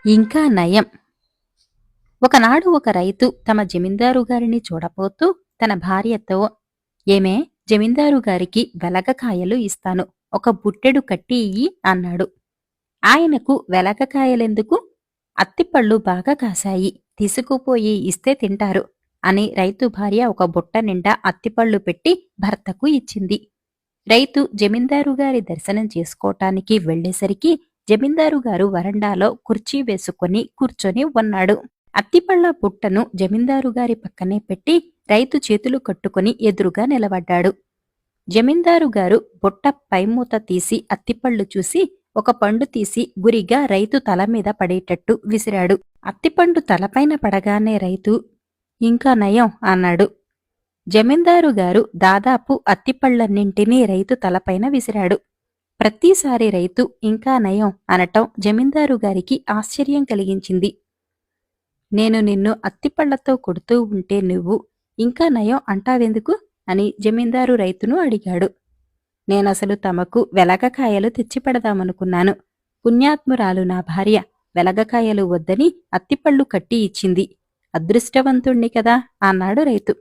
ఇంకా నయం. ఒకనాడు ఒక రైతు తమ జమీందారు గారిని చూడబోతూ తన భార్యతో, ఏమే, జమీందారు గారికి వెలగకాయలు ఇస్తాను, ఒక బుట్టెడు కట్టి ఇయ్యి అన్నాడు. ఆయనకు వెలగకాయలెందుకు, అత్తిపళ్ళు బాగా కాశాయి, తీసుకుపోయి ఇస్తే తింటారు అని రైతు భార్య ఒక బుట్ట నిండా అత్తిపళ్ళు పెట్టి భర్తకు ఇచ్చింది. రైతు జమీందారుగారి దర్శనం చేసుకోటానికి వెళ్లేసరికి జమీందారుగారు వరండాలో కుర్చీ వేసుకుని కూర్చొని ఉన్నాడు. అత్తిపళ్ళ బుట్టను జమీందారుగారి పక్కనే పెట్టి రైతు చేతులు కట్టుకుని ఎదురుగా నిలబడ్డాడు. జమీందారుగారు బుట్ట పైమూత తీసి అత్తిపళ్ళు చూసి ఒక పండు తీసి గురిగా రైతు తల మీద పడేటట్టు విసిరాడు. అత్తిపండు తలపైన పడగానే రైతు, ఇంకా నయం అన్నాడు. జమీందారుగారు దాదాపు అత్తిపళ్లన్నింటినీ రైతు తలపైన విసిరాడు. ప్రతిసారి రైతు ఇంకా నయం అనటం జమీందారుగారికి ఆశ్చర్యం కలిగించింది. నేను నిన్ను అత్తిపళ్లతో కొడుతూ ఉంటే నువ్వు ఇంకా నయం అంటావెందుకు అని జమీందారు రైతును అడిగాడు. నేనసలు తమకు వెలగకాయలు తెచ్చిపెడదామనుకున్నాను. పుణ్యాత్మురాలు నా భార్య వెలగకాయలు వద్దని అత్తిపళ్ళు కట్టి ఇచ్చింది. అదృష్టవంతుణ్ణి కదా అన్నాడు రైతు.